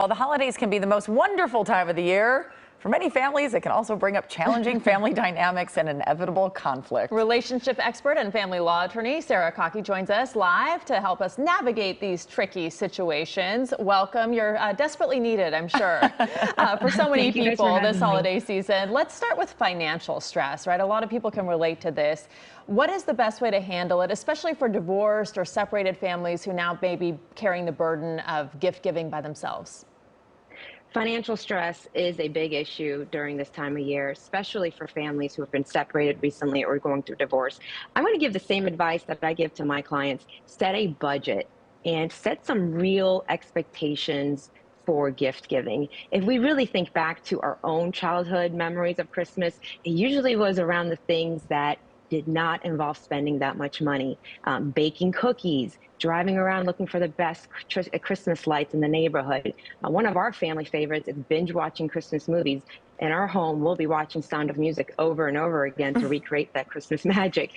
While the holidays can be the most wonderful time of the year, for many families, it can also bring up challenging family dynamics and inevitable conflict. Relationship expert and family law attorney Sara Khaki joins us live to help us navigate these tricky situations. Welcome. You're desperately needed, I'm sure, for so many people this holiday season. Let's start with financial stress, right? A lot of people can relate to this. What is the best way to handle it, especially for divorced or separated families who now may be carrying the burden of gift giving by themselves? Financial stress is a big issue during this time of year, especially for families who have been separated recently or going through divorce. I'm going to give the same advice that I give to my clients. Set a budget and set some real expectations for gift giving. If we really think back to our own childhood memories of Christmas, it usually was around the things that did not involve spending that much money. Baking cookies, driving around looking for the best Christmas lights in the neighborhood. One of our family favorites is binge watching Christmas movies. In our home, we'll be watching Sound of Music over and over again to recreate that Christmas magic.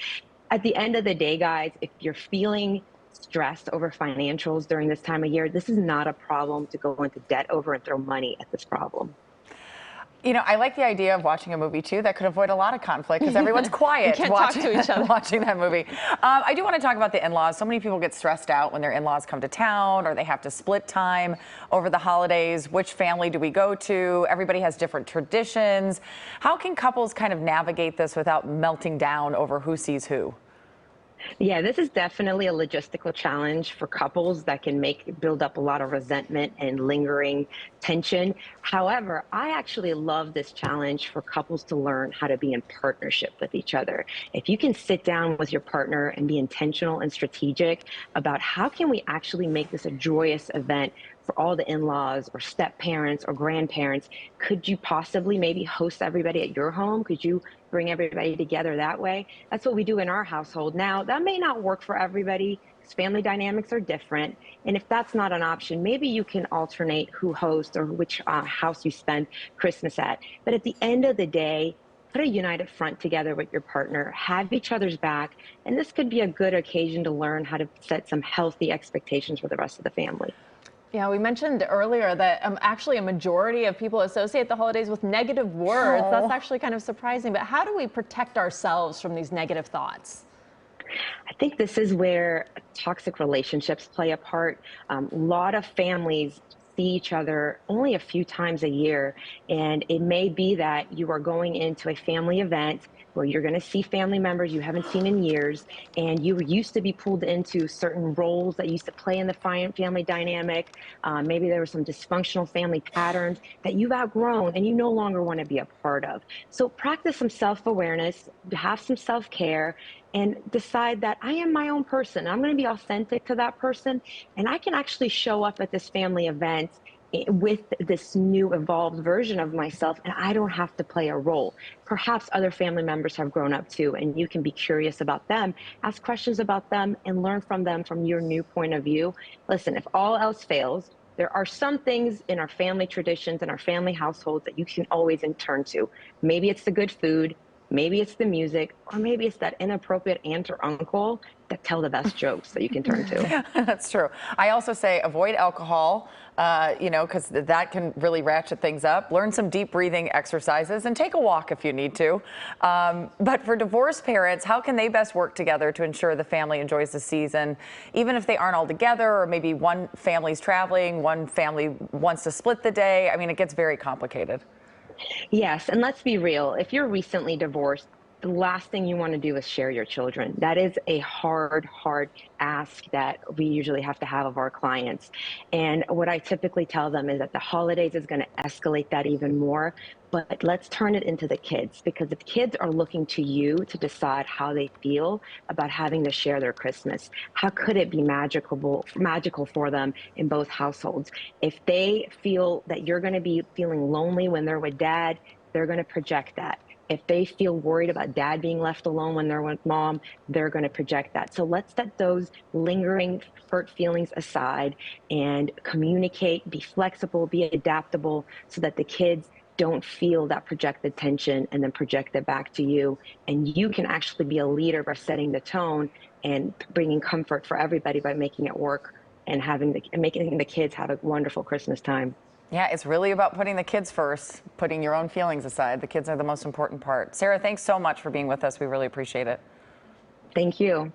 At the end of the day, guys, if you're feeling stressed over financials during this time of year, this is not a problem to go into debt over and throw money at this problem. You know, I like the idea of watching a movie too. That could avoid a lot of conflict because everyone's quiet talk to each other. watching that movie. I do want to talk about the in-laws. So many people get stressed out when their in-laws come to town or they have to split time over the holidays. Which family do we go to? Everybody has different traditions. How can couples kind of navigate this without melting down over who sees who? Yeah, this is definitely a logistical challenge for couples that can build up a lot of resentment and lingering tension. However, I actually love this challenge for couples to learn how to be in partnership with each other. If you can sit down with your partner and be intentional and strategic about how can we actually make this a joyous event for all the in-laws or step parents or grandparents, could you possibly maybe host everybody at your home? Could you bring everybody together that way? That's what we do in our household. Now, that may not work for everybody because family dynamics are different. And if that's not an option, maybe you can alternate who hosts or which house you spend Christmas at. But at the end of the day, put a united front together with your partner, have each other's back, and this could be a good occasion to learn how to set some healthy expectations for the rest of the family. Yeah, we mentioned earlier that actually a majority of people associate the holidays with negative words. That's actually kind of surprising. But how do we protect ourselves from these negative thoughts? I think this is where toxic relationships play a part. A lot of families see each other only a few times a year, and it may be that you are going into a family event where you're going to see family members you haven't seen in years, and you used to be pulled into certain roles that used to play in the family dynamic. Maybe there were some dysfunctional family patterns that you've outgrown and you no longer want to be a part of. So practice some self-awareness, have some self-care, and decide that I am my own person. I'm going to be authentic to that person, and I can actually show up at this family event with this new evolved version of myself, and I don't have to play a role. Perhaps other family members have grown up too, and you can be curious about them, ask questions about them, and learn from them from your new point of view. Listen, if all else fails, there are some things in our family traditions and our family households that you can always turn to. Maybe it's the good food, maybe it's the music, or maybe it's that inappropriate aunt or uncle that tell the best jokes that you can turn to. That's true. I also say avoid alcohol, because that can really ratchet things up. Learn some deep breathing exercises and take a walk if you need to. But for divorced parents, how can they best work together to ensure the family enjoys the season, even if they aren't all together, or maybe one family's traveling, one family wants to split the day? I mean, it gets very complicated. Yes, and let's be real. If you're recently divorced, the last thing you want to do is share your children. That is a hard ask that we usually have to have of our clients. And what I typically tell them is that the holidays is going to escalate that even more. But let's turn it into the kids, because if kids are looking to you to decide how they feel about having to share their Christmas, how could it be magical for them in both households? If they feel that you're going to be feeling lonely when they're with dad, they're going to project that. If they feel worried about dad being left alone when they're with mom, they're going to project that. So let's set those lingering hurt feelings aside and communicate, be flexible, be adaptable so that the kids don't feel that projected tension and then project it back to you. And you can actually be a leader by setting the tone and bringing comfort for everybody by making it work and making the kids have a wonderful Christmas time. Yeah, it's really about putting the kids first, putting your own feelings aside. The kids are the most important part. Sara, thanks so much for being with us. We really appreciate it. Thank you.